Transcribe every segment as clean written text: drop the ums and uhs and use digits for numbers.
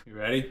You ready?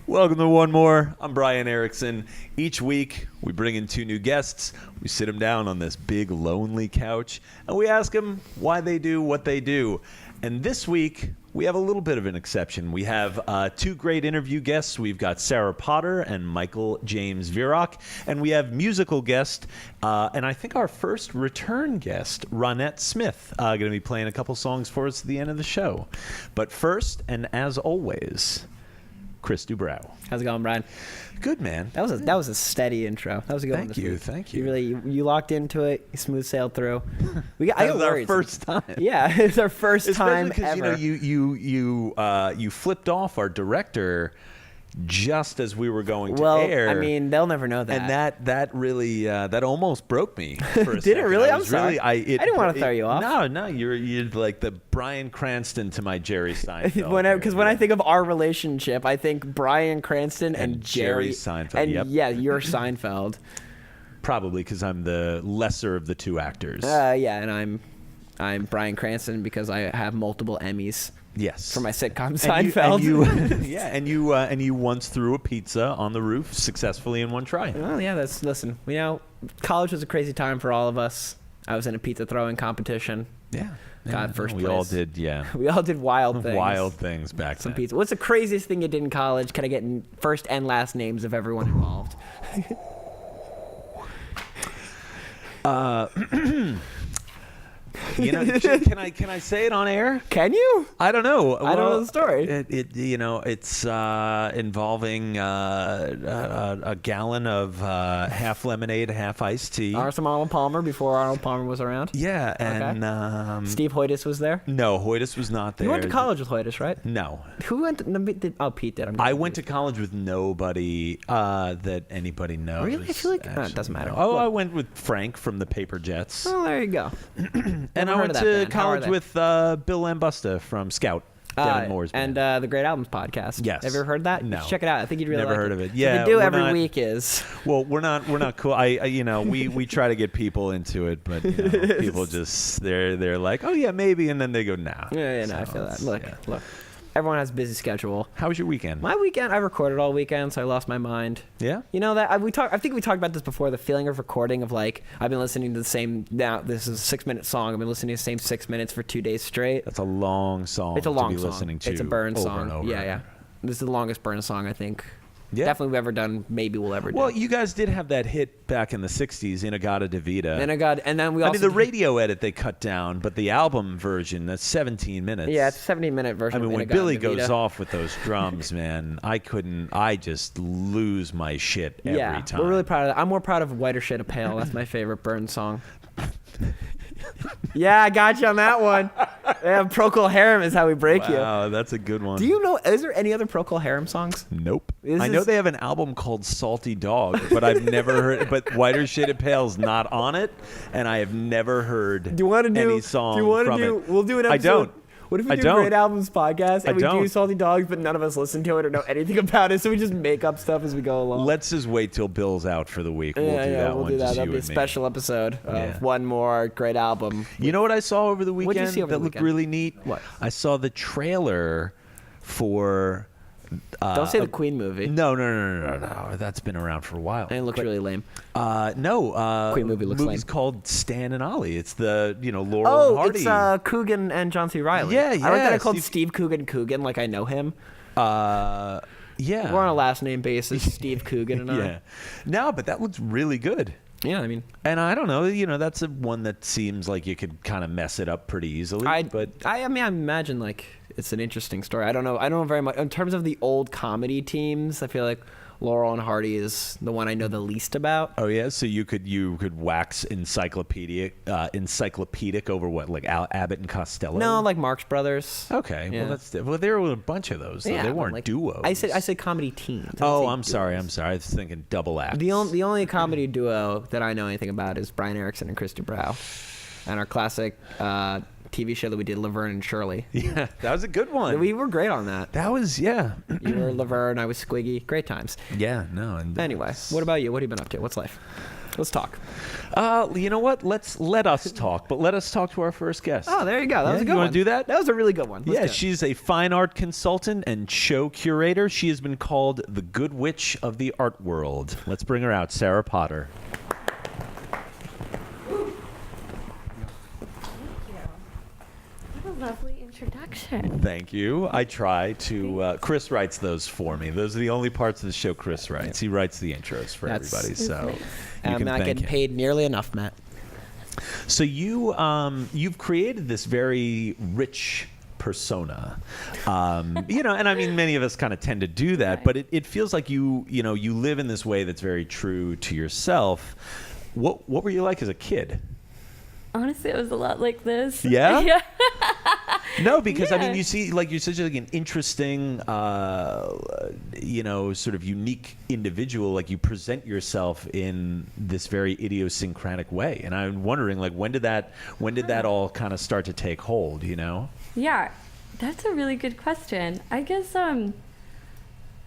Welcome to OneMore. I'm Brian Erickson. Each week, we bring in two new guests. We sit them down on this big, lonely couch, and we ask them why they do what they do. And this week, we have a little bit of an exception. We have two great interview guests. We've got Sarah Potter and Michael James Virok. And we have musical guest, and I think our first return guest, Rhonette Smith, going to be playing a couple songs for us at the end of the show. But first, and as always, Chris Dubrow. How's it going, Brian? Good, man. That was a steady intro. That was a good one. Thank you. You locked into it. You smooth sailed through. I got our first time. Yeah, it's our first time ever. You flipped off our director just as we were going to air. I mean, they'll never know that. And that really that almost broke me for a Did second. it really? I I'm sorry. I didn't want to throw you off. No, you're like the Bryan Cranston to my Jerry Seinfeld. Because when I think of our relationship, I think Bryan Cranston and Jerry Seinfeld. And yeah, you're Seinfeld. Probably because I'm the lesser of the two actors. Yeah, and I'm Bryan Cranston because I have multiple Emmys. Yes. For my sitcom Seinfeld. And you once threw a pizza on the roof successfully in one try. Well, yeah, listen, college was a crazy time for all of us. I was in a pizza throwing competition. Yeah. Got first place. We all did, yeah. We all did wild things. Wild things back then. Pizza. What's the craziest thing you did in college? Can I get first and last names of everyone involved? Can I say it on air? Can you? I don't know. I don't know the story. It's involving a gallon of half lemonade, half iced tea. Some Arnold Palmer before Arnold Palmer was around. Yeah, and Steve Hoytis was there. No, Hoytis was not there. You went to college with Hoytis, right? No. Who went? Pete did. I went to college with nobody that anybody knows. Really? I feel like it doesn't matter. I went with Frank from the Paper Jets. Oh, there you go. And I went to college with Bill Lambusta from Scout. Devin Moore's band. And the Great Albums podcast. Yes. Have you ever heard that? No. Check it out. I think you'd really Never like heard it. of it. Yeah. What we do every week is. Well, we're not cool. We try to get people into it, but people just they're like, oh yeah, maybe, and then they go, nah. Yeah, I feel that. Look. Everyone has a busy schedule. How was your weekend? My weekend, I recorded all weekend, so I lost my mind. Yeah? You know that I think we talked about this before. The feeling of recording of like I've been listening to the same. Now this is a 6-minute song. I've been listening to the same 6 minutes for 2 days straight. That's a long song. It's a long to be song. Listening to it's a Burn over song. And over. Yeah. This is the longest Burn song I think. Yeah. Definitely we've ever done. Maybe we'll ever do. Well, you guys did have that hit back in the '60s, Inagata Davida. And then we also. I mean, the radio edit they cut down, but the album version, that's 17 minutes. Yeah, it's a 17-minute version. I mean, of when Billy goes off with those drums, man, I just lose my shit every time. We're really proud of that. I'm more proud of Whiter Shade of Pale. That's my favorite Burn song. Yeah, I got you on that one. Yeah, Procol Harum is how we break you. Wow, that's a good one. Do you know, is there any other Procol Harum songs? Nope. I know they have an album called Salty Dog, but I've never heard, but Whiter Shade of Pale's not on it, and I have never heard any song from it. We'll do an episode. I don't. What if we do Great Albums podcast and we do Salty Dogs, but none of us listen to it or know anything about it, so we just make up stuff as we go along? Let's just wait till Bill's out for the week. We'll do that one. That'll be a special episode of One More Great Album. You know what I saw over the weekend? What'd you see over the weekend? Looked really neat? What? I saw the trailer for... Don't say the Queen movie. No. That's been around for a while. And it looks really lame. No. Queen movie looks lame. Movie's called Stan and Ollie. It's the, Laurel and Hardy. Oh, it's Coogan and John C. Reilly. Yeah. I like that I called Steve Coogan like I know him. Yeah. We're on a last name basis, Steve Coogan and I. Yeah. No, but that looks really good. Yeah, I mean. And I don't know, that's one that seems like you could kind of mess it up pretty easily. I imagine like it's an interesting story. I don't know very much in terms of the old comedy teams. I feel like Laurel and Hardy is the one I know the least about. Oh yeah, so you could wax encyclopedic over what, like Abbott and Costello? No, like Marx Brothers. Okay, yeah. Well there were a bunch of those. Yeah, they weren't like, duos. I said comedy teams. I'm sorry. I was thinking double acts. The only comedy duo that I know anything about is Brian Erickson and Chris Dubrow, and our classic TV show that we did, Laverne and Shirley. Yeah, that was a good one. We were great on that. That was, yeah. You were Laverne, I was Squiggy. Great times. Yeah, no. And Anyway, what about you? What have you been up to? What's life? Let's talk. You know what? Let us talk, but let us talk to our first guest. Oh, there you go. That was a good one. You want to do that? That was a really good one. Let's do it. She's a fine art consultant and show curator. She has been called the Good Witch of the art world. Let's bring her out, Sarah Potter. Lovely introduction. Thank you. I try to. Chris writes those for me. Those are the only parts of the show Chris writes. He writes the intros for everybody. So And I'm not getting paid nearly enough, Matt. So you've created this very rich persona, and I mean many of us kind of tend to do that, but it feels like you live in this way that's very true to yourself. What were you like as a kid? Honestly, it was a lot like this. Yeah? Yeah. No, because I mean, Yeah. you see, like you're such like an interesting, sort of unique individual. Like you present yourself in this very idiosyncratic way, and I'm wondering, like, when did that all kind of start to take hold? Yeah, that's a really good question. I guess I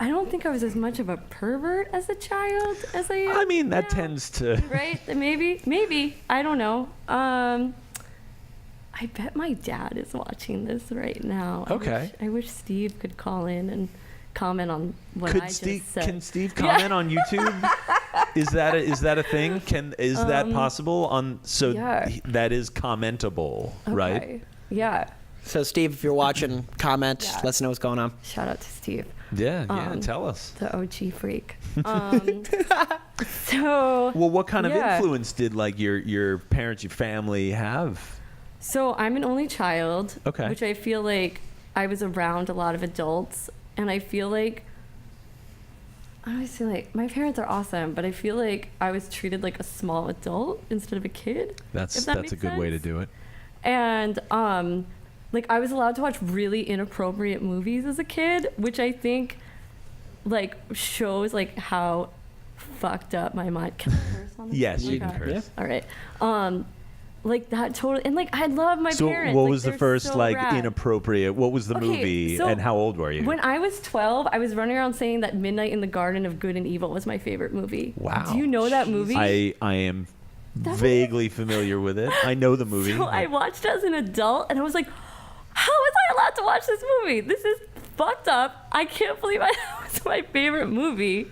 don't think I was as much of a pervert as a child as I am. I mean, that now. tends to. Right? Maybe. I don't know. I bet my dad is watching this right now. Okay. I wish Steve could call in and comment on what I just said. Can Steve comment on YouTube? Is that a thing? Is that possible? Yeah. That is commentable, right? Okay. Yeah. So, Steve, if you're watching, comment. Yeah. Let us know what's going on. Shout out to Steve. Yeah. Tell us. The OG freak. So. Well, what kind of yeah. influence did like your parents, your family have? So I'm an only child. Okay. Which I feel like I was around a lot of adults, and I feel like honestly, like my parents are awesome, but I feel like I was treated like a small adult instead of a kid. That's that a makes good way to sense. do it. And like I was allowed to watch really inappropriate movies as a kid, which I think like shows like how fucked up my mind. Can I curse on this? Yes, you Okay. can curse. All right. Like that totally, and like I love my So parents. what Like, was the they're first so like rad. inappropriate? What was the Okay, movie so and how old were you? When I was 12, I was running around saying that Midnight in the Garden of Good and Evil was my favorite movie. Wow. Do you know that movie? I am vaguely familiar with it. I know the movie. So I watched it as an adult, and I was like, how was I allowed to watch this movie? This is fucked up. I can't believe that was my favorite movie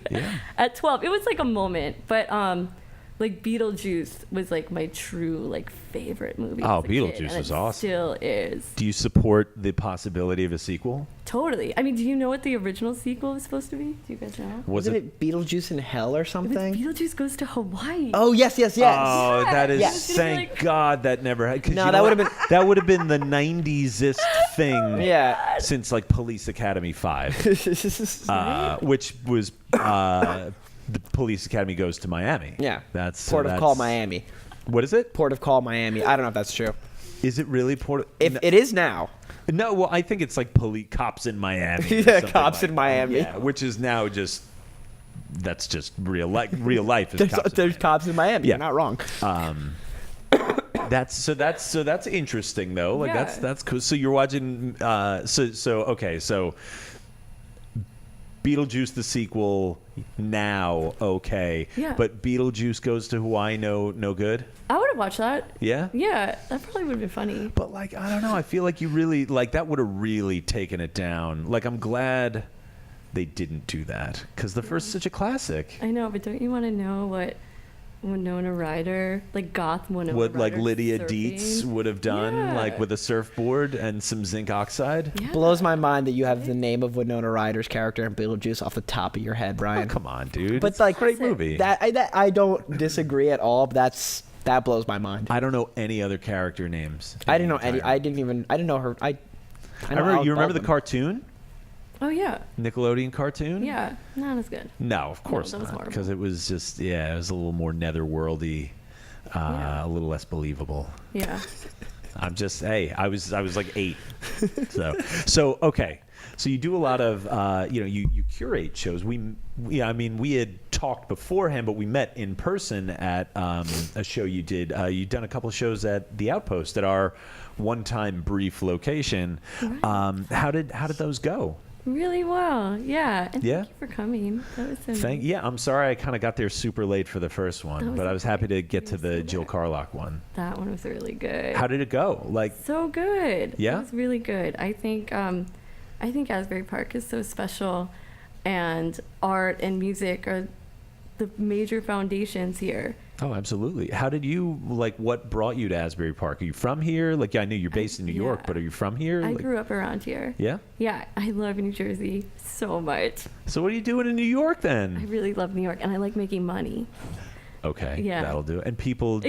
at 12. It was like a moment, but like Beetlejuice was like my true like favorite movie. Oh, as a kid, Beetlejuice and was it awesome. Still is. Do you support the possibility of a sequel? Totally. I mean, do you know what the original sequel was supposed to be? Do you guys know? Was Wasn't it? it Beetlejuice in Hell or It was something? Beetlejuice Goes to Hawaii. Oh, yes. Oh, Yeah. that is. Yes. Thank Like- God that never had. 'Cause No, you that know would've what? That would have been the '90s-ist thing. Yeah. Since like Police Academy 5, which was the Police Academy Goes to Miami. Yeah. That's Port of Call Miami. What is it? Port of Call Miami. I don't know if that's true. Is it really Port? If no, it is now. no, well, I think it's like police cops in Miami. or Yeah, something cops like in Miami. Yeah, which is now just that's just real life. Real life is cops. There's cops in Miami. Yeah. You're not wrong. That's interesting though. Like Yeah. that's cool. So you're watching. So Beetlejuice the sequel now okay. Yeah. But Beetlejuice Goes to Hawaii no good. I would have watched that. Yeah. Yeah, that probably would have been funny. But like I don't know. I feel like you really like that would have really taken it down. Like I'm glad they didn't do that because the first is such a classic. I know, but don't you want to know what Winona Ryder, like goth Winona What Ryder, like Lydia surfing? Dietz would have done, Yeah. like with a surfboard and some zinc oxide. Yeah. Blows my mind that you have the name of Winona Ryder's character in Beetlejuice off the top of your head, Oh, Brian. come on, dude. But It's like a great movie. That I don't disagree at all. But that blows my mind. I don't know any other character names. I didn't know any. I didn't know her. I remember. You remember the cartoon, Oh yeah, Nickelodeon cartoon? yeah, not as good. No, of course that was not, horrible. because it was just it was a little more netherworldy, Yeah. a little less believable. Yeah, Hey, I was like 8. So okay. So you do a lot of, you curate shows. I mean, we had talked beforehand, but we met in person at a show you did. You'd done a couple of shows at the Outpost at our one-time brief location. Right. How did those go? Really well, yeah. And Yeah? thank you for coming. That was so nice. Yeah, I'm sorry I kind of got there super late for the first one, but I was happy to get to You were the so Jill good. Carlock one. That one was really good. How did it go? Like, So good. Yeah? It was really good. I think Asbury Park is so special, and art and music are the major foundations here. oh, absolutely. How did you, like, what brought you to Asbury Park? Are you from here? Like, I know you're based in New York, yeah. but are you from here? I Like- grew up around here. Yeah? Yeah, I love New Jersey so much. So what are you doing in New York I then? really love New York, and I like making money. Okay, Yeah. that'll do. And people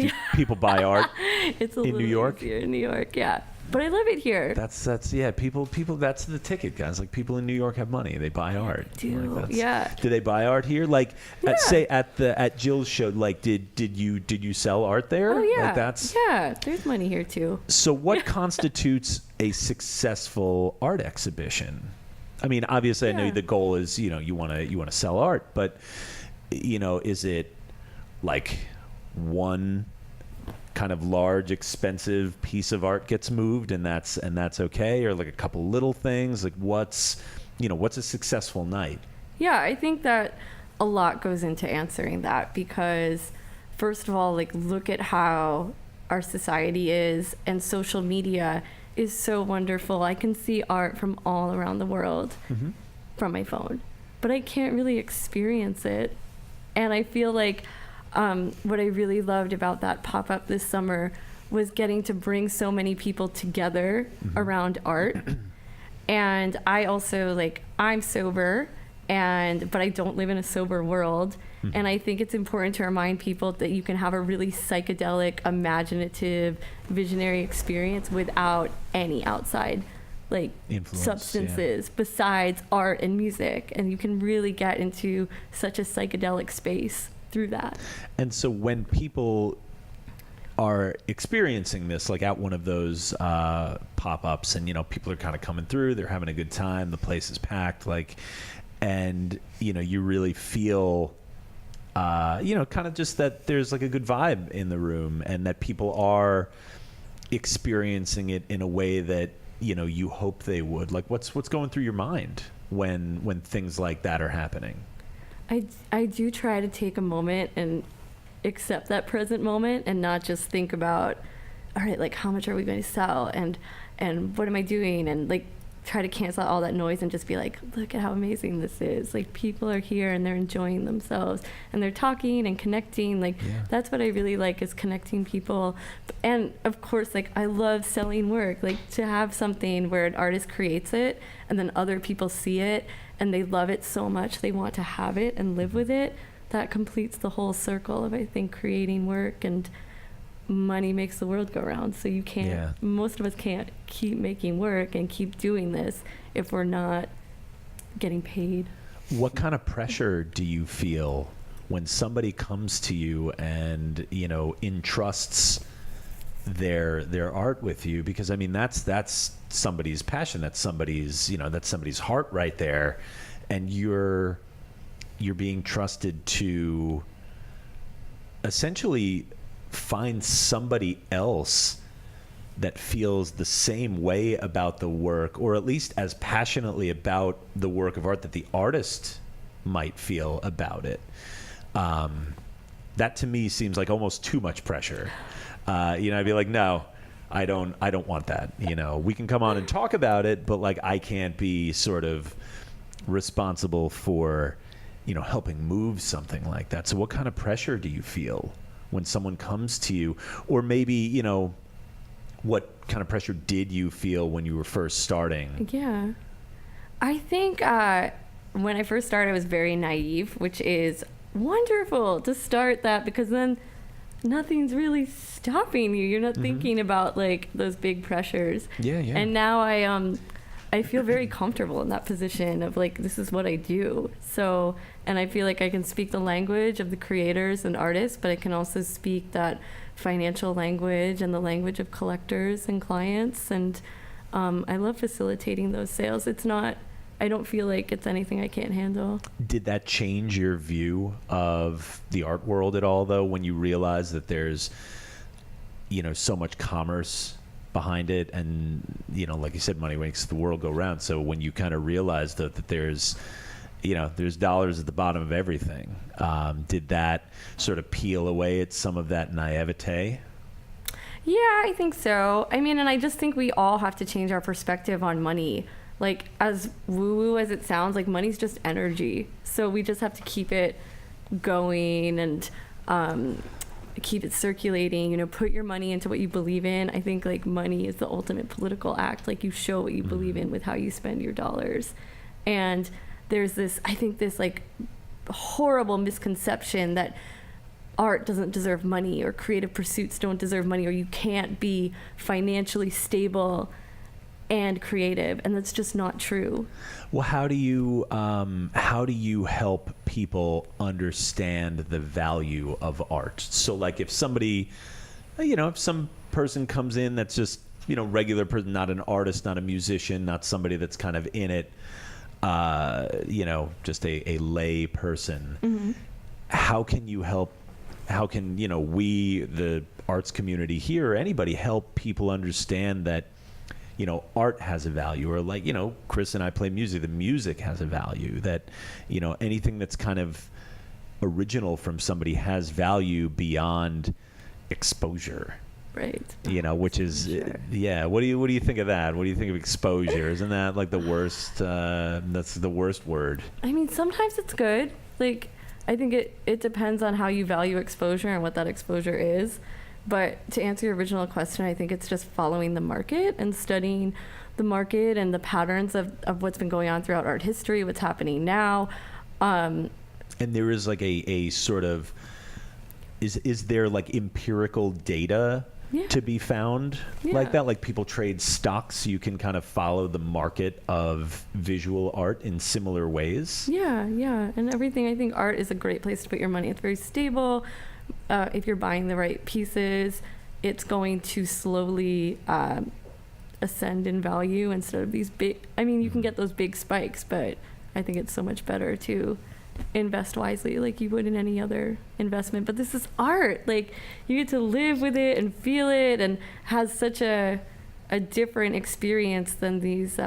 buy art. It's a In New little York? easier in New York, yeah. But I love it here. That's yeah. People. That's the ticket, guys. Like people in New York have money. They buy art. do, Like, that's- yeah. Do they buy art here? Like, Yeah. at Jill's show. Like, did you sell art there? Oh yeah, Like that's yeah. There's money here too. so. What constitutes a successful art exhibition? I mean, obviously, I know Yeah. the goal is you want to sell art, but is it like one kind of large expensive piece of art gets moved and that's okay, or like a couple little things? Like what's a successful night? Yeah, I think that a lot goes into answering that, because first of all, like, look at how our society is, and social media is so wonderful. I can see art from all around the world from my phone, but I can't really experience it. And I feel like what I really loved about that pop-up this summer was getting to bring so many people together around art. And I also, like, I'm sober, but I don't live in a sober world. And I think it's important to remind people that you can have a really psychedelic, imaginative, visionary experience without any outside, like, Influence, substances besides art and music. And you can really get into such a psychedelic space through that. And so when people are experiencing this, like at one of those pop-ups, and people are kind of coming through, they're having a good time, the place is packed, like, and you really feel kind of just that there's like a good vibe in the room, and that people are experiencing it in a way that you hope they would. Like, what's going through your mind when things like that are happening? I do try to take a moment and accept that present moment, and not just think about, all right, like, how much are we going to sell, and what am I doing, and like try to cancel out all that noise and just be like, look at how amazing this is. Like, people are here and they're enjoying themselves and they're talking and connecting. Like, that's what I really like, is connecting people. And of course, like, I love selling work. Like, to have something where an artist creates it and then other people see it and they love it so much they want to have it and live with it, that completes the whole circle of, I think, creating work. And money makes the world go round. So you can't, most of us can't keep making work and keep doing this if we're not getting paid. What kind of pressure do you feel when somebody comes to you and entrusts their art with you? Because I mean, that's somebody's passion, that's somebody's heart right there, and you're being trusted to essentially find somebody else that feels the same way about the work, or at least as passionately about the work of art that the artist might feel about it. That to me seems like almost too much pressure. I'd be like, no, I don't want that. We can come on and talk about it, but like, I can't be sort of responsible for, helping move something like that. So what kind of pressure do you feel when someone comes to you? Or maybe, what kind of pressure did you feel when you were first starting? Yeah. I think when I first started, I was very naive, which is wonderful to start that, because then nothing's really stopping you. You're not thinking about like those big pressures. Yeah. And now I feel very comfortable in that position of like, this is what I do. So, and I feel like I can speak the language of the creators and artists, but I can also speak that financial language and the language of collectors and clients. And I love facilitating those sales. I don't feel like it's anything I can't handle. Did that change your view of the art world at all, though, when you realized that there's, so much commerce behind it, and like you said, money makes the world go round. So when you kind of realized that there's dollars at the bottom of everything, did that sort of peel away at some of that naivete? Yeah, I think so. I mean, and I just think we all have to change our perspective on money. Like, as woo-woo as it sounds, like, money's just energy. So we just have to keep it going and keep it circulating, put your money into what you believe in. I think, like, money is the ultimate political act. Like, you show what you believe in with how you spend your dollars. And there's this, like, horrible misconception that art doesn't deserve money, or creative pursuits don't deserve money, or you can't be financially stable and creative, and that's just not true. Well, how do you help people understand the value of art? So, like, if somebody, if some person comes in that's just, regular person, not an artist, not a musician, not somebody that's kind of in it, just a lay person, Mm-hmm. how can you help? How can, we, the arts community here, or anybody, help people understand that, art has a value, or like, Chris and I play music, the music has a value, that, anything that's kind of original from somebody has value beyond exposure. Right. Which is, Sure. yeah. What do you think of that? What do you think of exposure? Isn't that like the worst, that's the worst word? I mean, sometimes it's good. Like, I think it depends on how you value exposure and what that exposure is. But to answer your original question, I think it's just following the market and studying the market and the patterns of what's been going on throughout art history, what's happening now. And there is like a sort of, is there like empirical data to be found like that? Like, people trade stocks, you can kind of follow the market of visual art in similar ways? Yeah. And everything, I think art is a great place to put your money. It's very stable. If you're buying the right pieces, it's going to slowly ascend in value instead of these big, you can get those big spikes, but I think it's so much better to invest wisely like you would in any other investment. But this is art. Like, you get to live with it and feel it, and has such a different experience than these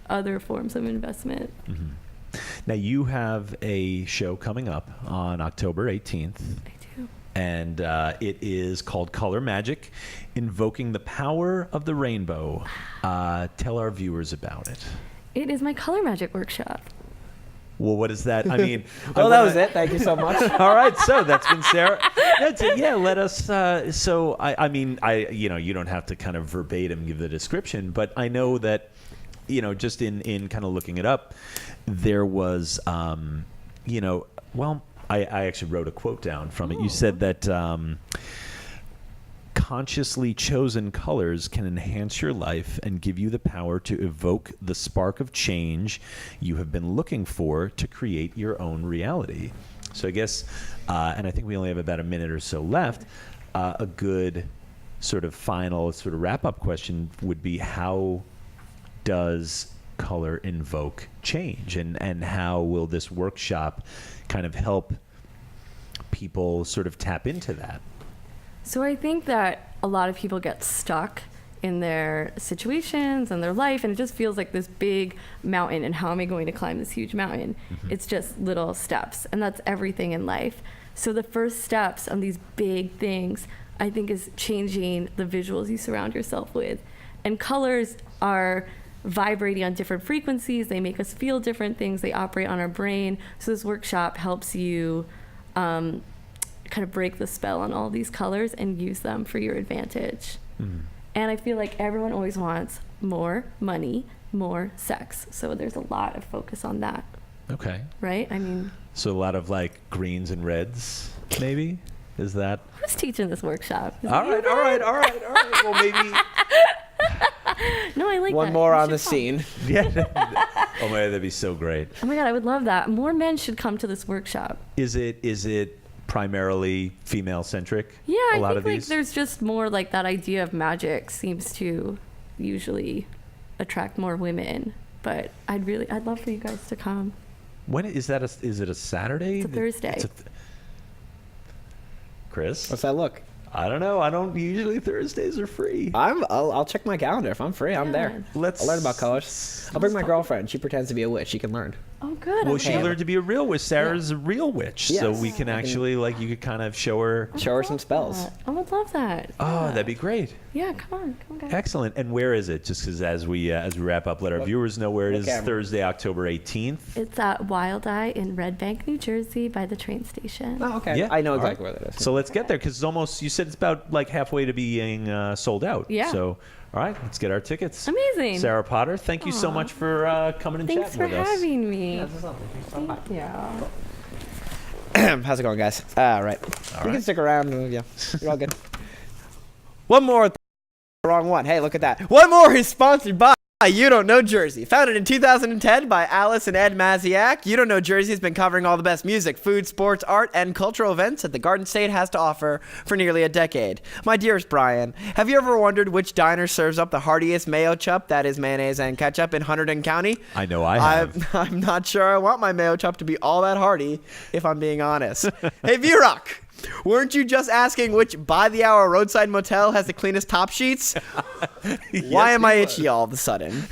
other forms of investment. Mm-hmm. Now, you have a show coming up on October 18th. And it is called Color Magic, Invoking the Power of the Rainbow. Tell our viewers about it. It is my color magic workshop. Well, what is that? I mean, that was it. Thank you so much. All right, so that's been Sarah. That's it. Yeah, let us. So you don't have to kind of verbatim give the description, but I know that, just in kind of looking it up, there was, I actually wrote a quote down from it. You said that consciously chosen colors can enhance your life and give you the power to evoke the spark of change you have been looking for to create your own reality. So I guess, and I think we only have about a minute or so left, a good sort of final sort of wrap-up question would be, how does color invoke change, and how will this workshop kind of help people sort of tap into that? So I think that a lot of people get stuck in their situations and their life, and it just feels like this big mountain, and how am I going to climb this huge mountain? Mm-hmm. It's just little steps, and that's everything in life. So the first steps on these big things, I think, is changing the visuals you surround yourself with. And colors are vibrating on different frequencies. They make us feel different things. They operate on our brain. So this workshop helps you kind of break the spell on all these colors and use them for your advantage. Mm. And I feel like everyone always wants more money, more sex. So there's a lot of focus on that. Okay. Right? I mean... So a lot of like greens and reds, maybe? Is that... Who's teaching this workshop? All right. Well, maybe... No, I like One that. more We on the should come. scene. Yeah. Oh man, that'd be so great. Oh my god, I would love that. More men should come to this workshop. Is it primarily female centric? Yeah, a I lot think of like these. there's just more like that idea of magic seems to usually attract more women. But I'd love for you guys to come. When is that? Is it a Saturday? It's a Thursday. Chris, What's that look? I don't know. I don't usually Thursdays are free. I'll check my calendar. If I'm free, I'm Yeah. there. I'll learn about colors. I'll bring my girlfriend. She pretends to be a witch. She can learn. Oh, good. Well, okay. she learned to be a real witch. Sarah's a real witch, so Yes. we can actually you could kind of show her. Show her some spells. I would love that. Oh, that'd be great. Yeah, come on, guys. Excellent. And where is it? Just because as we wrap up, let our viewers know where it is. camera? Thursday, October 18th. It's at Wild Eye in Red Bank, New Jersey, by the train station. Oh, okay. Yeah, I know all exactly right. where that is. So let's get there because it's almost. You said it's about like halfway to being sold out. Yeah. So all right, let's get our tickets. Amazing. Sarah Potter, thank you so Aw. much for coming and Thanks chatting for with us. having me. Thank you. How's it going, guys? All right. You right. can stick around. Yeah, you're all good. One more. Wrong one. Hey, look at that. One more is sponsored by You Don't Know Jersey. Founded in 2010 by Alice and Ed Maziak, You Don't Know Jersey has been covering all the best music, food, sports, art, and cultural events that the Garden State has to offer for nearly a decade. My dearest Brian, have you ever wondered which diner serves up the heartiest mayo chup, that is mayonnaise and ketchup, in Hunterdon County? I know I have. I'm not sure I want my mayo chup to be all that hearty, if I'm being honest. Hey, Virok, weren't you just asking which by-the-hour roadside motel has the cleanest top sheets? Why am I itchy all of a sudden?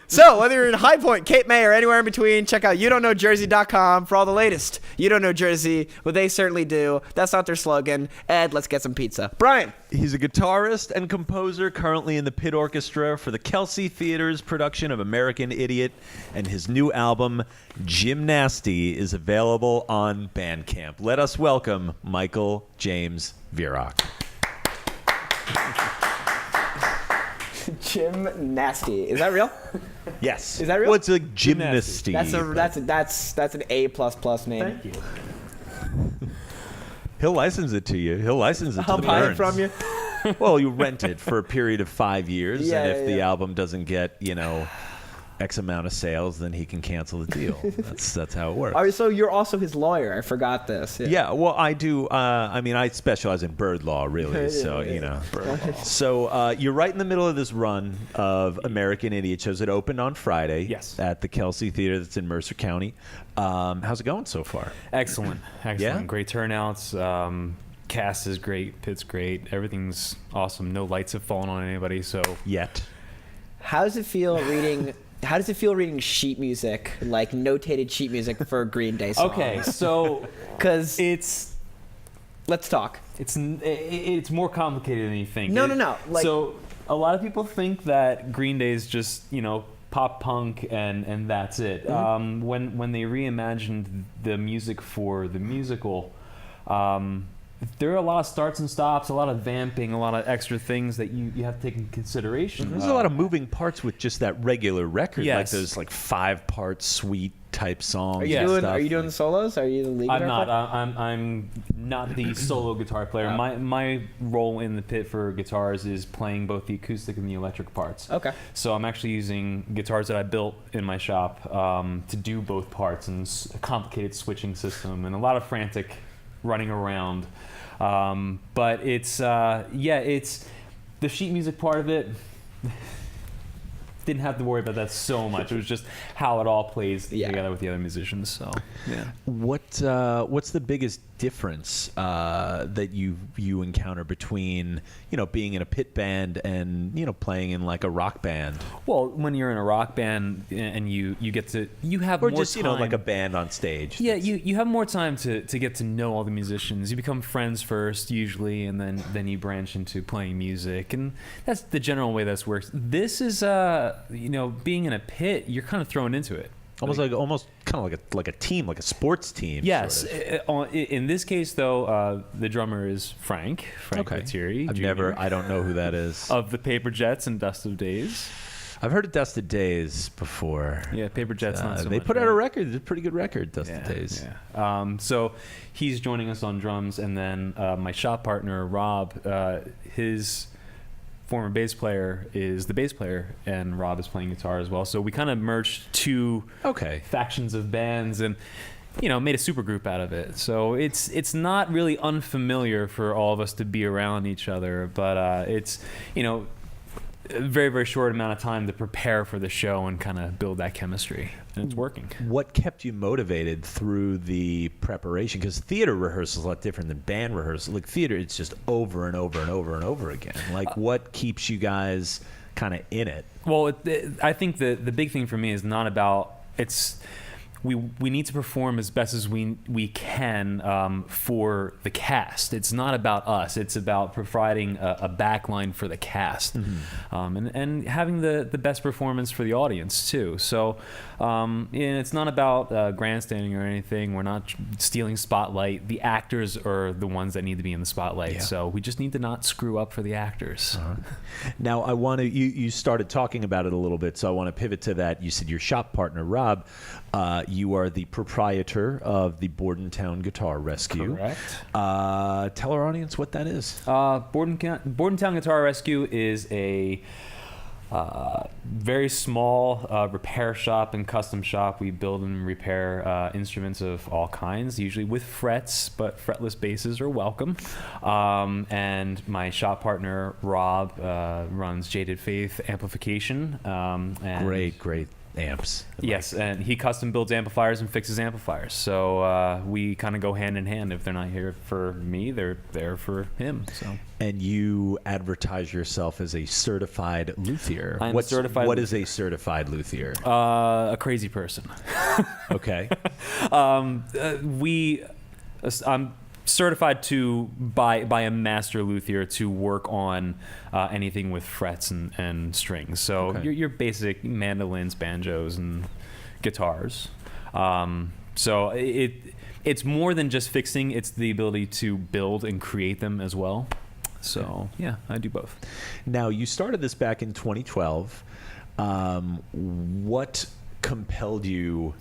So, whether you're in High Point, Cape May, or anywhere in between, check out YouDon'tKnowJersey.com for all the latest. You Don't Know Jersey, well, they certainly do. That's not their slogan. Ed, let's get some pizza. Brian. He's a guitarist and composer currently in the pit orchestra for the Kelsey Theater's production of American Idiot, and his new album, Gymnasty, is available on Bandcamp. Let us welcome Michael James Virok. Gymnasty. Is that real? Yes. Is that real? Well, it's like gymnasty. That's an A++ name. Thank you. He'll license it to you. He'll license it to I'll the buy Burns. it from you. Well, you rent it for a period of 5 years, Yeah, and if yeah, the yeah. album doesn't get, X amount of sales, then he can cancel the deal. That's how it works. All right, so you're also his lawyer. I forgot this. Yeah, well, I do. I specialize in bird law, really. Yeah, So, yeah. Bird law. So, you're right in the middle of this run of American Idiot shows. It opened on Friday. Yes. At the Kelsey Theater that's in Mercer County. How's it going so far? Excellent. Yeah? Great turnouts. Cast is great. Pit's great. Everything's awesome. No lights have fallen on anybody. So Yet. How does it feel reading sheet music, like notated sheet music for a Green Day song? okay, so Because it's let's talk. it's more complicated than you think. No. Like, So a lot of people think that Green Day is just pop punk and that's it. Mm-hmm. When they reimagined the music for the musical, there are a lot of starts and stops, a lot of vamping, a lot of extra things that you have to take into consideration. There's a lot of moving parts with just that regular record. Yes. Like those 5-part suite type songs. are you Yeah. and doing? stuff. Are you doing the solos? Are you the lead? I'm guitar not. player? I'm not the solo guitar player. Oh. My role in the pit for guitars is playing both the acoustic and the electric parts. Okay. So I'm actually using guitars that I built in my shop to do both parts, and a complicated switching system and a lot of frantic running around. But it's it's the sheet music part of it. Didn't have to worry about that so much. It was just how it all plays together with the other musicians. So yeah. What's the biggest difference that you encounter between being in a pit band and playing in like a rock band, Well, when you're in a rock band and you have or more just time, like a band on stage? Yeah, you have more time to get to know all the musicians. You become friends first, usually, and then you branch into playing music, and that's the general way this works. This is being in a pit, you're kind of thrown into it. Almost kind of like a team, like a sports team. Yes. sort of. In this case, though, the drummer is Frank Okay. Lettieri, Jr. I don't know who that is. of the Paper Jets and Dust of Days. I've heard of Dusted Days before. Yeah, Paper Jets. Not so they much, put out right? a record. It's a pretty good record, Dusted Days. Yeah. So he's joining us on drums, and then my shop partner Rob, his former bass player is the bass player, and Rob is playing guitar as well. So we kind of merged two factions of bands and made a super group out of it. So it's not really unfamiliar for all of us to be around each other, but it's a very, very short amount of time to prepare for the show and kind of build that chemistry, and it's working. What kept you motivated through the preparation? Because theater rehearsal is a lot different than band rehearsal. Like theater, it's just over and over and over and over again. Like what keeps you guys kind of in it? Well, I think the big thing for me is not about we need to perform as best as we can for the cast. It's not about us. It's about providing a backline for the cast, and having the best performance for the audience too. So, and it's not about grandstanding or anything. We're not stealing spotlight. The actors are the ones that need to be in the spotlight. Yeah. So we just need to not screw up for the actors. Now, I want to. You started talking about it a little bit, so I want to pivot to that. You said your shop partner, Rob. You are the proprietor of the Bordentown Guitar Rescue. Correct. Tell our audience what that is. Bordentown Guitar Rescue is a very small repair shop and custom shop. We build and repair instruments of all kinds, usually with frets, but fretless basses are welcome. And my shop partner, Rob, runs Jaded Faith Amplification. And Great amps. Yes, and he custom builds amplifiers and fixes amplifiers. So we kind of go hand in hand. If they're not here for me, they're there for him. So. And you advertise yourself as a certified luthier. I'm certified. What is a certified luthier? A crazy person. Okay. I'm certified by a master luthier to work on anything with frets and strings. So your basic mandolins, banjos, and guitars. So it's more than just fixing. It's the ability to build and create them as well. So yeah, I do both. Now, you started this back in 2012. What compelled you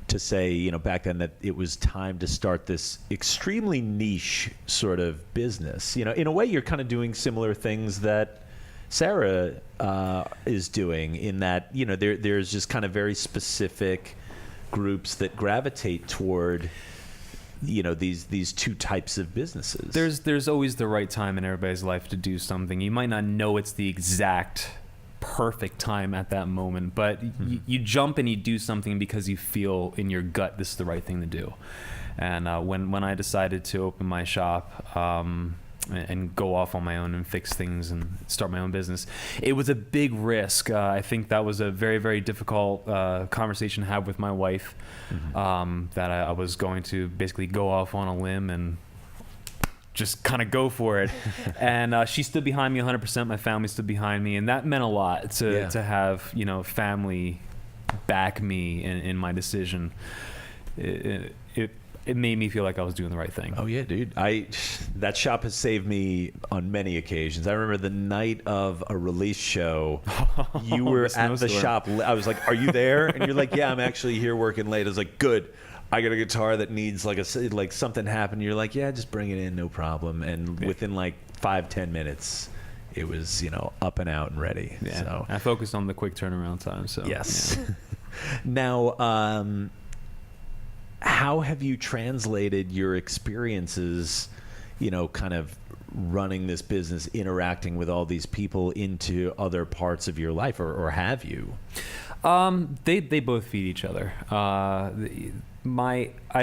to say, back then that it was time to start this extremely niche sort of business? In a way, you're kind of doing similar things that Sarah is doing, in that, there's just kind of very specific groups that gravitate toward, these two types of businesses. There's always the right time in everybody's life to do something. You might not know it's the exact perfect time at that moment, but you jump and you do something because you feel in your gut this is the right thing to do. And when I decided to open my shop and go off on my own and fix things and start my own business, it was a big risk. I think that was a very, very difficult conversation to have with my wife, that I was going to basically go off on a limb and just kind of go for it. And she stood behind me 100%. My family stood behind me, and that meant a lot to have family back me in my decision. It made me feel like I was doing the right thing. Oh yeah, dude. That shop has saved me on many occasions. I remember the night of a release show, you were at the shop. I was like, "Are you there?" And you're like, "Yeah, I'm actually here working late." I was like, "Good. I got a guitar that needs like something happened." You're like, "Yeah, just bring it in, no problem." And within like 5-10 minutes, it was up and out and ready. Yeah. So I focused on the quick turnaround time. So yes. Yeah. Now, how have you translated your experiences, kind of running this business, interacting with all these people, into other parts of your life, or have you? They both feed each other. I'd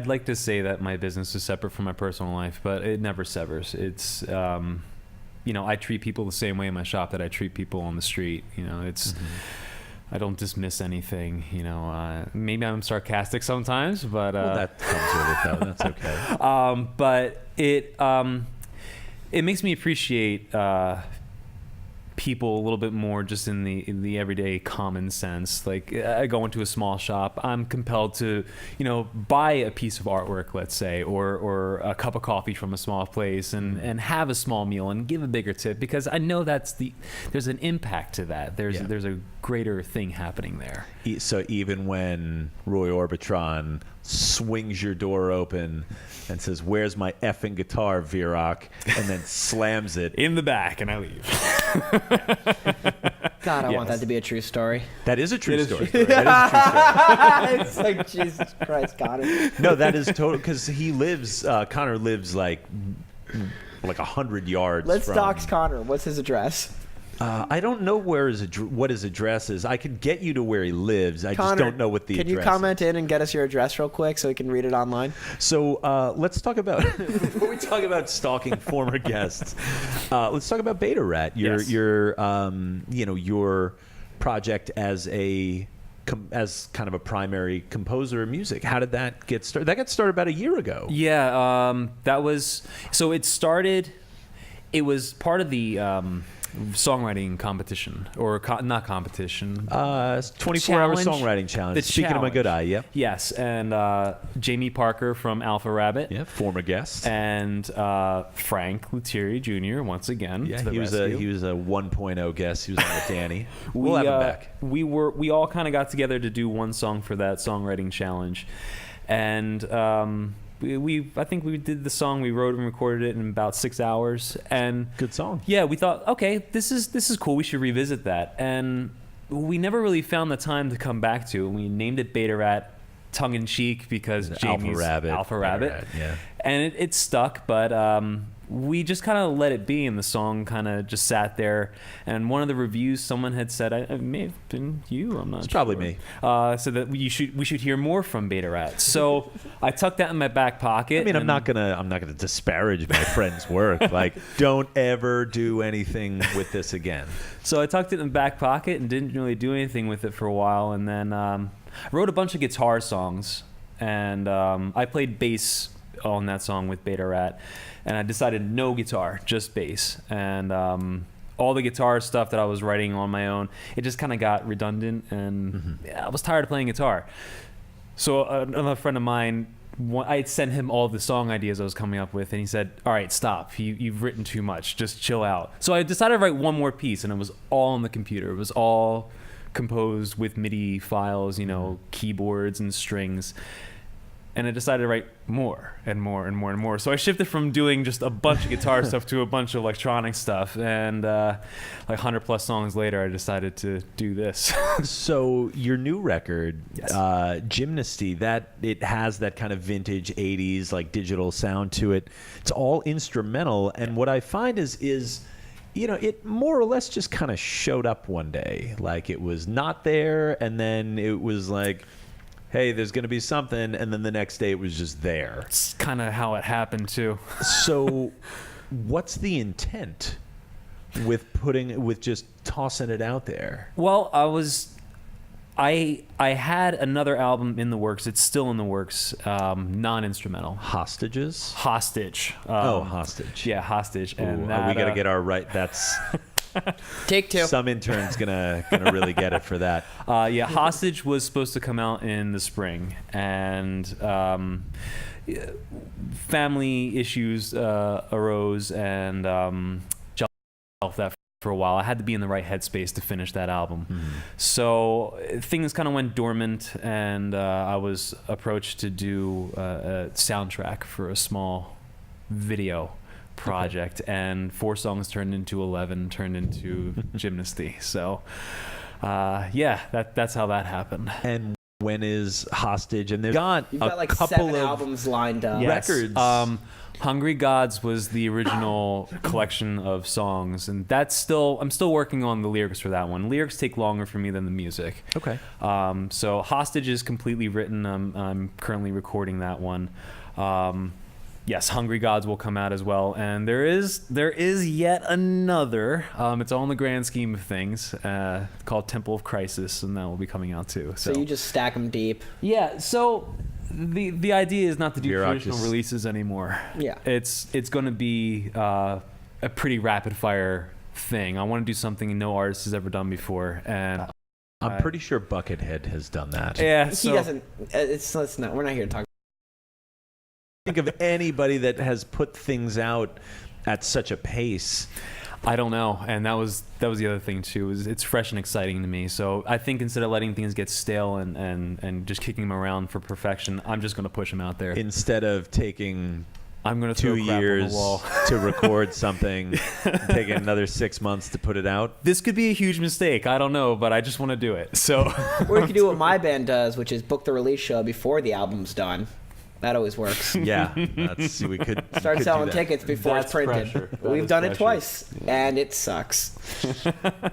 like to say that my business is separate from my personal life, but it never severs. It's I treat people the same way in my shop that I treat people on the street. It's I don't dismiss anything. Maybe I'm sarcastic sometimes, but that comes with it though. That's okay. But it makes me appreciate people a little bit more, just in the everyday common sense. Like, I go into a small shop, I'm compelled to buy a piece of artwork, let's say, or a cup of coffee from a small place, and have a small meal and give a bigger tip, because I know there's an impact to that. There's a greater thing happening there. So even when Roy Orbitron swings your door open and says, "Where's my effing guitar, Virok?" and then slams it in the back, and I leave. God, I want Yes. that to be a true story. That is a true It is story. true. That is a true story. It's like, Jesus Christ, Connor. No, that is total because he lives. Connor lives like 100 yards. Let's from, dox Connor. What's his address? I don't know what his address is. I could get you to where he lives. I Connor, just don't know what the can address you comment in and get us your address real quick so we can read it online? is. So let's talk about before we talk about stalking former guests. Let's talk about Beta Rat. Yes. Your project as kind of a primary composer of music. How did that get started? That got started about a year ago. Yeah, that was so. It started. It was part of the songwriting competition, or not competition. 24-hour Challenge. songwriting challenge. The Speaking of my good eye, challenge. yep. Yes, and Jamie Parker from Alpha Rabbit. Yeah, former guest. And Frank Lethierry Jr. once again. Yeah, to the he was a 1.0 guest. He was on with Danny. We'll have him back. We all kind of got together to do one song for that songwriting challenge, and I think we did the song. We wrote and recorded it in about 6 hours, and Good song. yeah, we thought, okay, this is cool. We should revisit that, and we never really found the time to come back to it. We named it Beta Rat, tongue in cheek, because Jamie's Alpha Rabbit. Yeah. And it stuck, but we just kind of let it be, and the song kind of just sat there. And one of the reviews, someone had said, it may have been you, I'm not sure. It's probably me. So that we should hear more from Beta Rat. So I tucked that in my back pocket. I mean, I'm and- not gonna disparage my friend's work. Like, don't ever do anything with this again. So I tucked it in the back pocket and didn't really do anything with it for a while. And then I wrote a bunch of guitar songs, and I played bass on that song with Beta Rat. And I decided no guitar, just bass. And all the guitar stuff that I was writing on my own, it just kind of got redundant, and I was tired of playing guitar. So another friend of mine, I had sent him all the song ideas I was coming up with, and he said, all right, stop. You've written too much. Just chill out. So I decided to write one more piece, and it was all on the computer. It was all composed with MIDI files, keyboards and strings. And I decided to write more and more and more and more. So I shifted from doing just a bunch of guitar stuff to a bunch of electronic stuff. And like 100 plus songs later, I decided to do this. So your new record, Yes. Gymnasty, that it has that kind of vintage 80s like digital sound to it. It's all instrumental, and what I find is it more or less just kind of showed up one day. Like, it was not there, and then it was like, hey, there's going to be something, and then the next day it was just there. It's kind of how it happened too. So what's the intent with just tossing it out there? Well, I had another album in the works. It's still in the works, non-instrumental. Hostages? Hostage. Hostage. Yeah, Hostage. Ooh, And we that, got to get our right. That's Take two. some intern's gonna really get it for that. yeah, Hostage was supposed to come out in the spring, and family issues arose, and that for a while. I had to be in the right headspace to finish that album. So things kind of went dormant, and I was approached to do a soundtrack for a small video project, and 4 songs turned into 11, turned into Gymnasty. So that's how that happened. And when is Hostage? And they've got You've got like couple 7 of albums lined up. Yes. records. Hungry Gods was the original collection of songs, and I'm still working on the lyrics for that one. Lyrics take longer for me than the music. Okay. So Hostage is completely written. I'm currently recording that one. Yes, Hungry Gods will come out as well, and there is yet another. It's all in the grand scheme of things, called Temple of Crisis, and that will be coming out too. So you just stack them deep. Yeah, so the idea is not to do Virok traditional releases anymore. Yeah. It's going to be a pretty rapid fire thing. I want to do something no artist has ever done before, and I'm pretty sure Buckethead has done that. yeah, He so doesn't. Let's not. We're not here to talk. Think of anybody that has put things out at such a pace. I don't know, and that was the other thing too. It's fresh and exciting to me. So I think instead of letting things get stale and just kicking them around for perfection, I'm just going to push them out there. Instead of taking I'm going to throw 2 crap on the years wall. to record something, taking another 6 months to put it out. This could be a huge mistake. I don't know, but I just want to do it. So, Or you could do what my band does, which is book the release show before the album's done. That always works. Yeah, we could Start do selling that. tickets before That's it's printed. pressure. That We've is done it pressure. twice, and it sucks.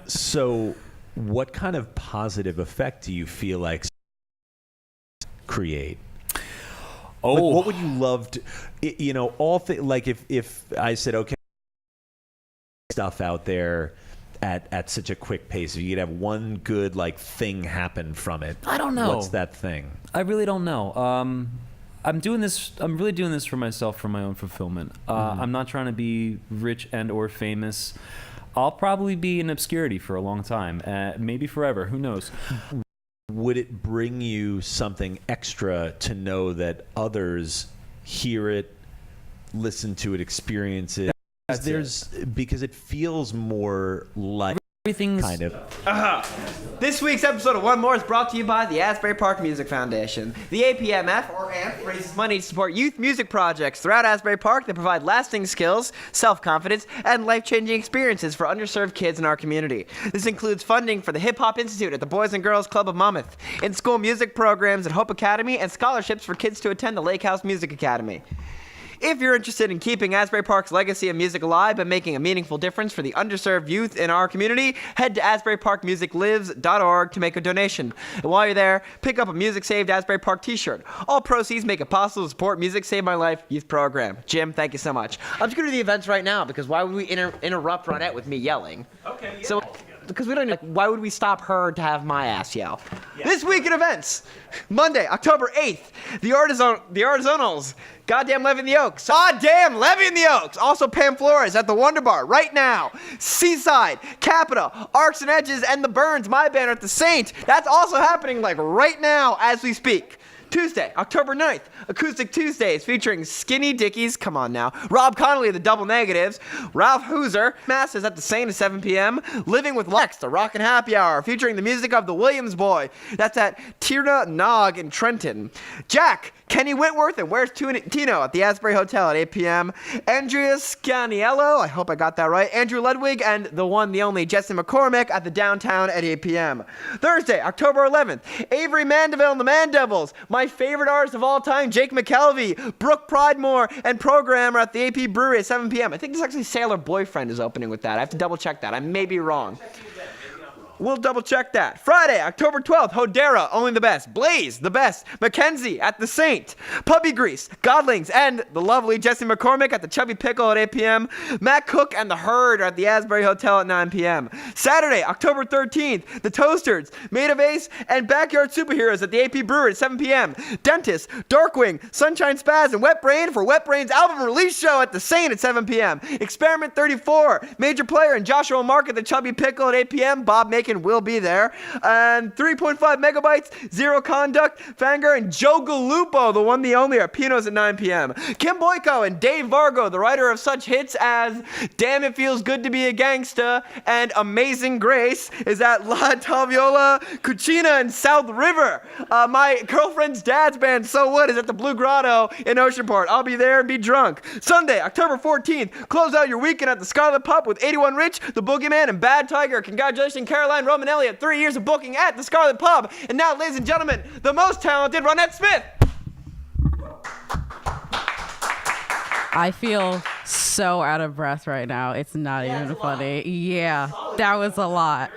So, what kind of positive effect do you feel like create? oh, Like, what would you love to, like if I said, okay, stuff out there at such a quick pace, if you could have one good like thing happen from it, I don't know. what's that thing? I really don't know. I'm doing this. I'm really doing this for myself, for my own fulfillment. I'm not trying to be rich and or famous. I'll probably be in obscurity for a long time, maybe forever. Who knows? Would it bring you something extra to know that others hear it, listen to it, experience it? Because it feels more like Everything's kind of. This week's episode of One More is brought to you by the Asbury Park Music Foundation. The APMF, or AMP, raises money to support youth music projects throughout Asbury Park that provide lasting skills, self-confidence, and life-changing experiences for underserved kids in our community. This includes funding for the Hip Hop Institute at the Boys and Girls Club of Monmouth, in-school music programs at Hope Academy, and scholarships for kids to attend the Lake House Music Academy. If you're interested in keeping Asbury Park's legacy of music alive and making a meaningful difference for the underserved youth in our community, head to asburyparkmusiclives.org to make a donation. And while you're there, pick up a Music Saved Asbury Park t-shirt. All proceeds make it possible to support Music Save My Life youth program. Jim, thank you so much. I'm just going to do the events right now because why would we interrupt Rhonette with me yelling? Okay. Yeah, so, because we don't know, why would we stop her to have my ass yell? Yeah. This week in events, Monday, October 8th, the Artisanals, Goddamn Levy in the Oaks. Goddamn Levy in the Oaks. Also Pam Flores at the Wonder Bar right now. Seaside, Capita, Arcs and Edges, and the Burns, my band, are at the Saint. That's also happening like right now as we speak. Tuesday, October 9th, Acoustic Tuesdays featuring Skinny Dickies, come on now, Rob Connolly of the Double Negatives, Ralph Hooser, Masses at the Saint at 7 p.m., Living with Lex, the Rockin' Happy Hour, featuring the music of the Williams Boy. That's at Tirna Nog in Trenton. Jack, Kenny Whitworth, and Where's Tino at the Asbury Hotel at 8 p.m. Andrea Scaniello, I hope I got that right, Andrew Ludwig, and the one, the only, Jesse McCormick at the Downtown at 8 p.m. Thursday, October 11th, Avery Mandeville and the Mandevils, my favorite artist of all time, Jake McKelvey, Brooke Pridemore, and Programmer at the AP Brewery at 7 p.m. I think this actually Sailor Boyfriend is opening with that. I have to double check that. I may be wrong. We'll double check that. Friday, October 12th, Hodera, Only the Best, Blaze, the Best, Mackenzie at the Saint, Puppy Grease, Godlings, and the lovely Jesse McCormick at the Chubby Pickle at 8 p.m. Matt Cook and the Herd are at the Asbury Hotel at 9 p.m. Saturday, October 13th, the Toasters, Made of Ace, and Backyard Superheroes at the AP Brewery at 7 p.m. Dentist, Darkwing, Sunshine Spaz, and Wet Brain for Wet Brain's album release show at the Saint at 7 p.m. Experiment 34, Major Player and Joshua Mark at the Chubby Pickle at 8 p.m. Bob Macon will be there. And 3.5 megabytes, Zero Conduct, Fanger, and Joe Galupo, the one, the only, are Pinos at 9 p.m. Kim Boyko and Dave Vargo, the writer of such hits as Damn It Feels Good to Be a Gangsta and Amazing Grace, is at La Taviola Cucina in South River. My girlfriend's dad's band, So What, is at the Blue Grotto in Oceanport. I'll be there and be drunk. Sunday, October 14th, close out your weekend at the Scarlet Pub with 81 Rich, The Boogeyman, and Bad Tiger. Congratulations, Caroline Romanelli, at 3 years of booking at the Scarlet Pub. And now, ladies and gentlemen, the most talented Rhonette Smith. I feel so out of breath right now. It's not even funny. Yeah, that was a lot.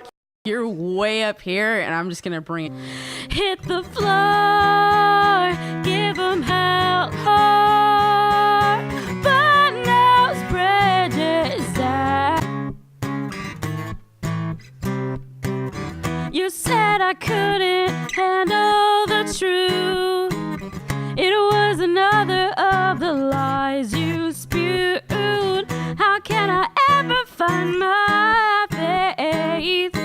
You're way up here, and I'm just going to bring it. Hit the floor, give 'em hell hard, burn those bridges down. You said I couldn't handle the truth. It was another of the lies you spewed. How can I ever find my faith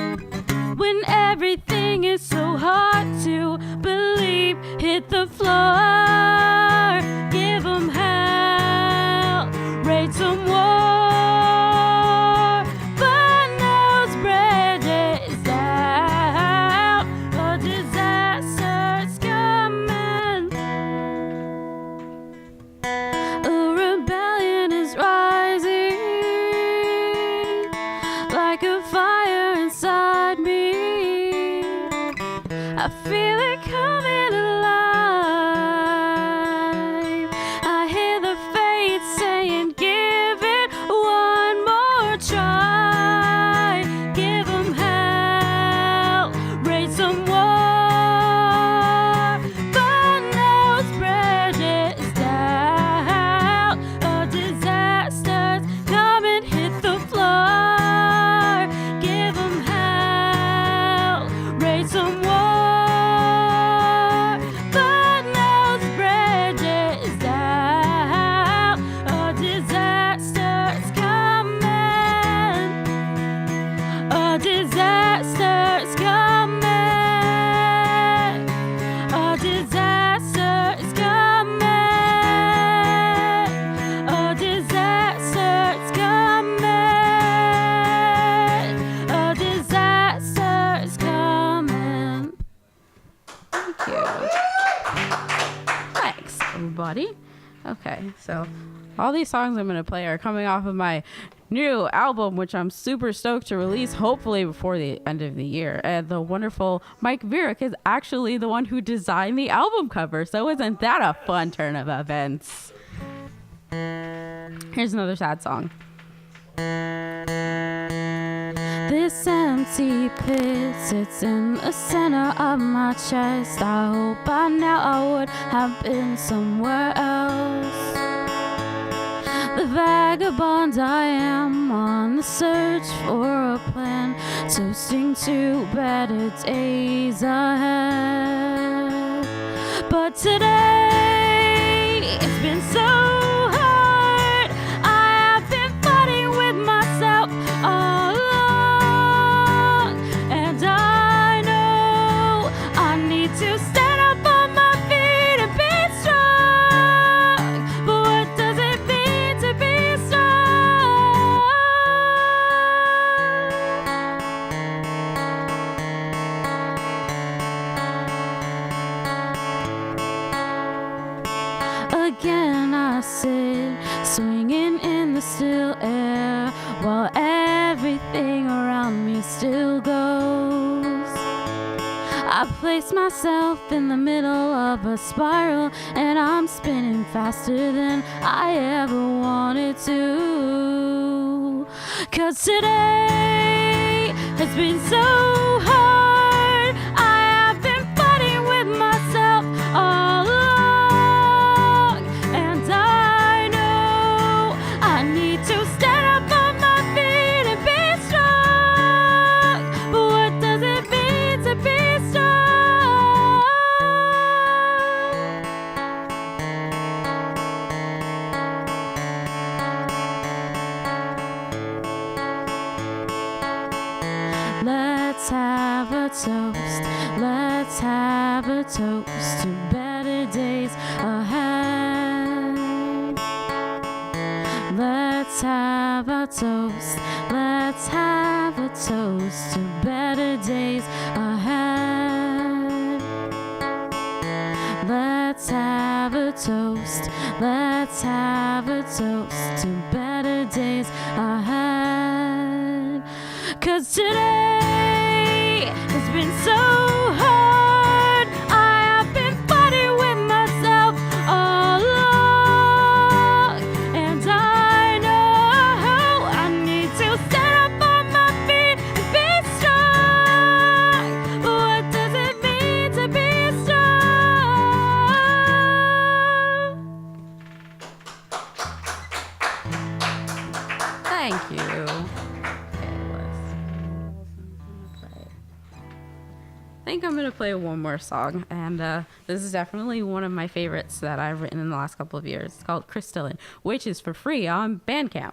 when everything is so hard to believe? Hit the floor, give 'em hell, raise some war, burn those bridges down. A disaster's coming. A rebellion I feel it coming alive. I hear the fates saying, give it one more try. Give 'em hell, raise some war. But now it's prejudice down. A disaster's come and hit the floor. Give 'em hell, raise some war. But now it's prejudice down. A disaster's coming. A disaster's coming. A disaster's coming. A disaster's coming. A disaster's coming. Thank you. Thanks, everybody. Okay, so all these songs I'm going to play are coming off of my new album, which I'm super stoked to release, hopefully before the end of the year. And the wonderful Mike Virok is actually the one who designed the album cover. So isn't that a fun turn of events? Here's another sad song. This empty pit sits in the center of my chest. I hope by now I would have been somewhere else. The vagabond I am on the search for a plan, toasting to better days ahead. But today it's been so hard. I have been fighting with myself all along, and I know I need to stand up on my feet and be strong. But what does it mean to be strong? Again I sit, swinging in the still air, while everything around me still goes. I place myself in the middle of a spiral, and I'm spinning faster than I ever wanted to. 'Cause today has been so hard. I have been fighting with myself all along, and I know I need to stand up on my feet and be strong. But what does it mean to be strong? Let's have a toast. Let's have a toast to better days ahead. Let's have a toast. Let's have a toast to better days ahead. Let's have a toast. Let's have a toast to better days ahead. 'Cause today has been so hard. I have been fighting with myself all along, and I know I need to stand up on my feet and be strong. But what does it mean to be strong? Thank you. I think I'm going to play one more song, and this is definitely one of my favorites that I've written in the last couple of years. It's called Crystalline, which is for free on Bandcamp.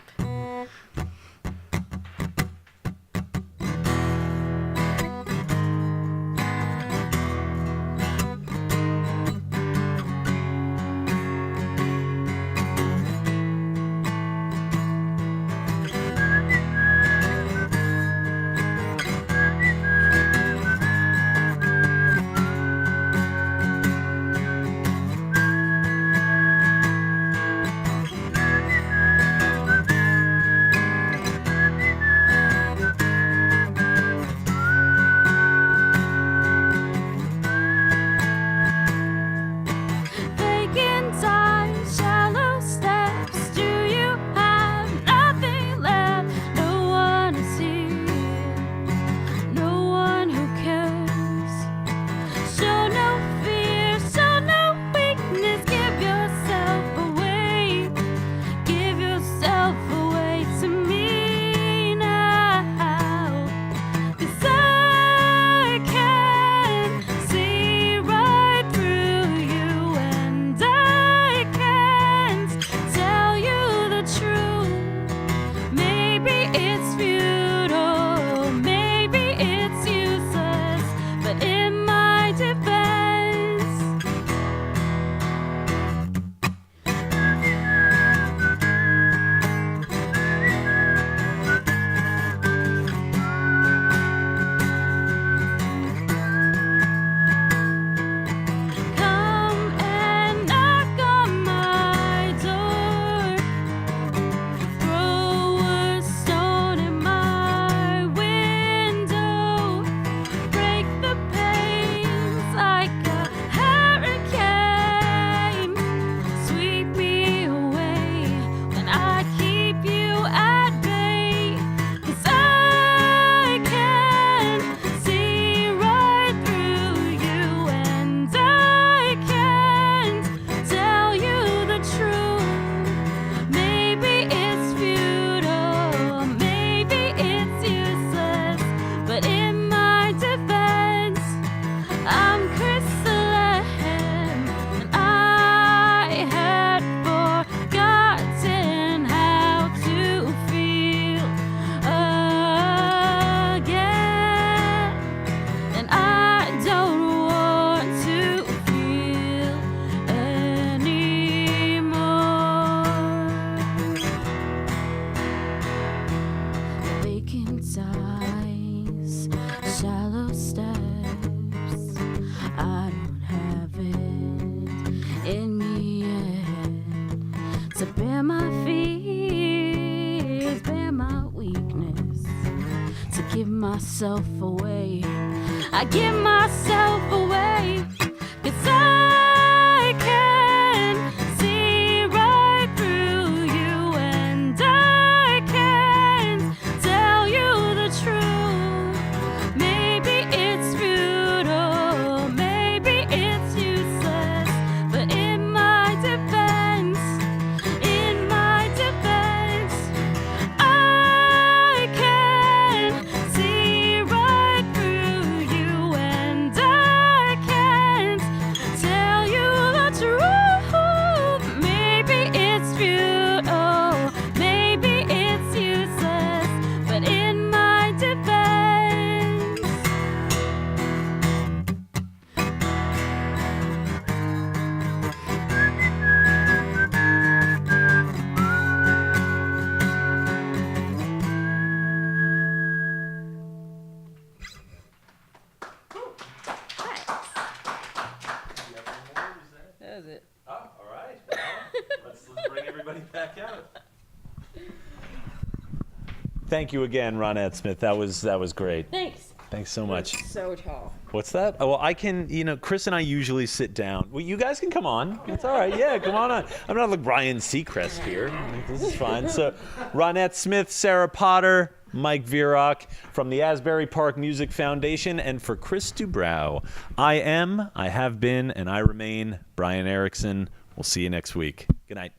I don't have it in me yet to bear my fears, bear my weakness, to give myself away. I give myself away, 'cause I can see right through you, and I can tell you the truth. Maybe it's futile, maybe it's useless, but in my defense, I can see right through you, and I can't tell you the truth. Maybe it's futile, maybe it's useless, but in my defense, That was it. Oh, all right. Let's bring everybody back out. Thank you again, Rhonette Smith. That was great. Thanks. Thanks so much. So tall. What's that? Oh, well, I can, Chris and I usually sit down. Well, you guys can come on. It's all right. Yeah, come on. I'm not like Ryan Seacrest here. This is fine. So, Rhonette Smith, Sarah Potter, Mike Virok from the Asbury Park Music Foundation, and for Chris Dubrow, I have been, and I remain Brian Erickson. We'll see you next week. Good night.